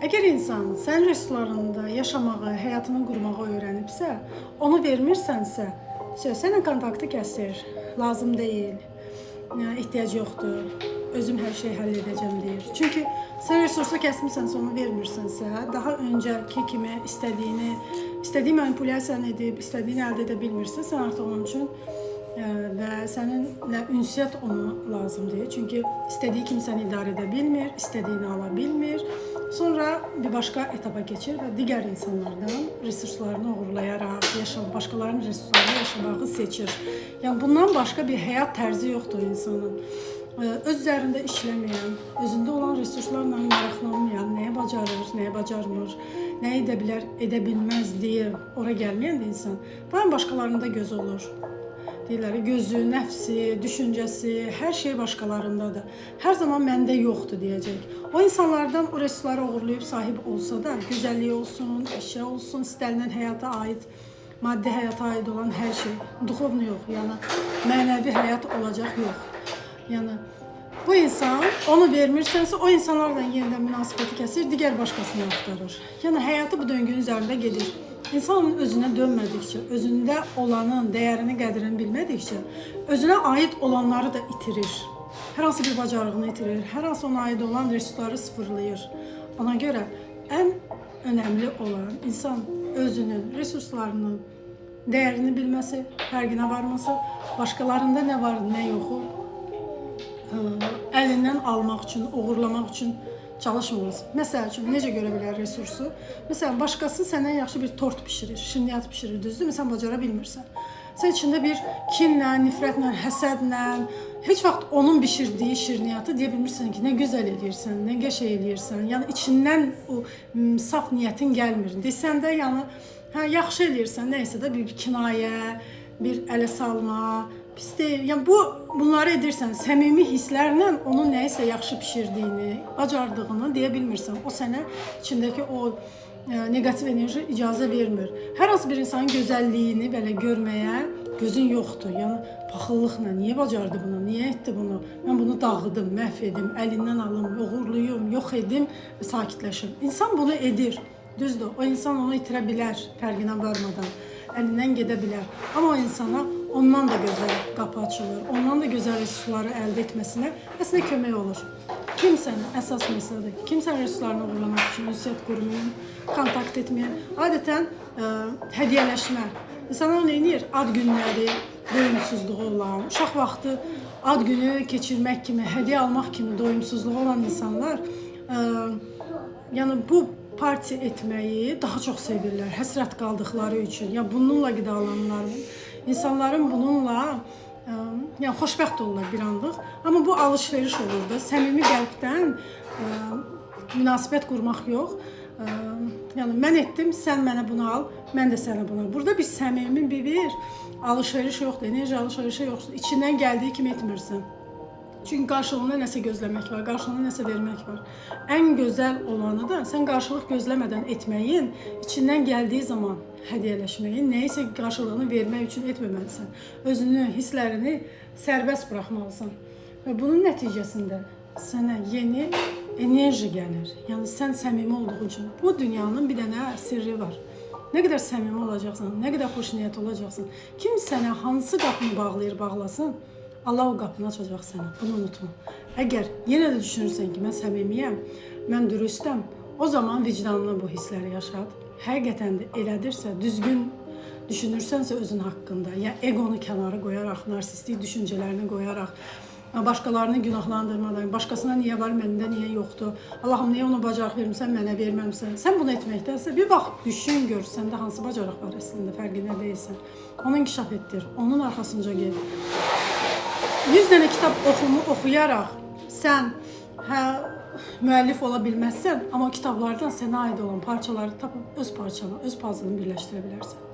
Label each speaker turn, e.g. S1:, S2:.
S1: Əgər insan sənin restoranında yaşamağı, həyatını qurmağı öyrənibsə, onu vermirsənsə, sənlə kontaktı kəsir, lazım deyil, ehtiyac yoxdur, özüm hər şeyi həll edəcəm deyir. Çünki sən resursu kəsmirsənsə, onu vermirsənsə, daha öncəki kimi istədiyi manipulyasiyanı edib, istədiyini əldə edə bilmirsə, sən artıq onun üçün və səninlə ünsiyyət ona lazım deyil. Çünki istədiyi kimi səni idarə edə bilmir, istədiyini ala bilmir. Sonra bir başqa etapa keçir və digər insanlardan resurslarını uğurlayaraq, başqalarının resurslarını yaşamağı seçir. Yəni bundan başqa bir həyat tərzi yoxdur insanın. Öz üzərində işləməyən, özündə olan resurslarla maraqlanmayan, nəyə bacarır, nəyə bacarmır, nə edə bilər, edə bilməz deyə ora gəlməyən də insan, daim başqalarında göz olur. Deyirlər, gözü, nəfsi, düşüncəsi, hər şey başqalarındadır. Hər zaman məndə yoxdur deyəcək. O insanlardan o resursları uğurlayıb sahib olsa da, gözəlliyi olsun, əşya olsun, istənilən həyata aid, maddi həyata aid olan hər şey, duxovnu yox, yəni mənəvi həyat olacaq yox. Yəni bu insan onu vermirsənsə, o insanlarla yenidən münasibəti kəsir, digər başqasını axtarır. Yəni həyatı bu döngünün üzərində gedir. İnsan özünə dönmədikcə, özündə olanın dəyərini, qədrini bilmədikcə, özünə aid olanları da itirir. Hər hansı bir bacarığını itirir, hər hansı ona aid olan resursları sıfırlayır. Ona görə ən önəmli olan insan özünün resurslarının dəyərini bilməsi, fərqinə varması, başqalarında nə var, nə yoxu əlindən almaq üçün, uğurlamaq üçün çalışmamız. Məsəl üçün, necə görə bilər resursu? Məsələn, başqası sənə yaxşı bir tort pişirir, şirniyyat pişirir, düzdürmü? Sən bacara bilmirsən. Sən içində bir kinlə, nifrətlə, həsədlə, heç vaxt onun bişirdiyi şirniyyatı deyə bilmirsən ki, nə gözəl edirsən, nə qəşəng edirsən. Yəni, içindən o saf niyyətin gəlmir. Desən də, yəni, yaxşı edirsən, nəysə də bir kinayə, bir ələ salma, pis deyil. Yəni, bunları edirsən, səmimi hisslərlə onun nəyisə yaxşı pişirdiyini, bacardığını deyə bilmirsən. O sənə içindəki o negativ enerji icazə vermir. Hər hansı bir insanın gözəlliyini belə görməyə gözün yoxdur. Yəni, paxıllıqla, niyə bacardı bunu, niyə etdi bunu, mən bunu dağıdım, məhv edim, əlindən alım, uğurluyum, yox edim və sakitləşim. İnsan bunu edir, düzdür. O insan onu itirə bilər, fərqinə varmadan, əlindən gedə bilər. Amma o insana ondan da gözəl qapı açılır, ondan da gözəl resursları əldə etməsinə əslində kömək olur. Kimsəni, əsas məsələdir, kimsənin resurslarını uğurlamaq üçün ünsiyyət qurmayan, kontakt etməyən, adətən hədiyyələşmə. İnsanlar nə edir? Ad günləri, doyumsuzluğu olan, uşaq vaxtı ad günü keçirmək kimi, hədiyyə almaq kimi doyumsuzluğu olan insanlar yəni bu partiya etməyi daha çox sevirlər, həsrət qaldıqları üçün. Ya bununla qidalananlar, insanların bununla yəni xoşbəxt olurlar bir anlıq. Amma bu alış-veriş olur da, səmimi qəlbdən münasibət qurmaq yox. Yəni mən etdim, sən mənə bunu al, mən də sənə bunu al. Burada bir səmimi bir alış-veriş yoxdur, enerji alış-verişi yoxdur. İçindən gəldiyi kimi etmirsən. Çünki qarşılığında nəsə gözləmək var, qarşılığında nəsə vermək var. Ən gözəl olanı da sən qarşılıq gözləmədən etməyin, içindən gəldiyi zaman hədiyyələşməyin, nəyisə qarşılığını vermək üçün etməməlisən. Özünü, hisslərini sərbəst buraxmalısan. Və bunun nəticəsində sənə yeni enerji gəlir. Yəni sən səmimi olduğun üçün. Bu dünyanın bir dənə sirri var. Nə qədər səmimi olacaqsan, nə qədər xoşniyyət olacaqsan, kim sənə hansı qapını bağlayır, bağlasın, Allah o qapını açacaq sənə, bunu unutma. Əgər yenə də düşünürsən ki, mən səmimiyəm, mən dürüstəm, o zaman vicdanına bu hissləri yaşat. Həqiqətən də elədirsə, düzgün düşünürsənsə özün haqqında, ya egonu kənara qoyaraq, narsistik düşüncələrini qoyaraq, başqalarını günahlandırmadan, başqasına niyə var, məndə niyə yoxdur, Allahım niyə ona bacarıq vermirsən, mənə verməmsən. Sən bunu etməkdənsə bir vaxt düşün, gör, səndə hansı bacarıq var əslində, fərqinə deyilsən. Onu inkişaf etdir, onun arxasınca gel. 100 dənə kitab oxuyaraq sən müəllif ola bilməzsən, amma kitablardan sənə aid olan parçaları tapıb öz parçanı, öz puzzlını birləşdirə bilərsən.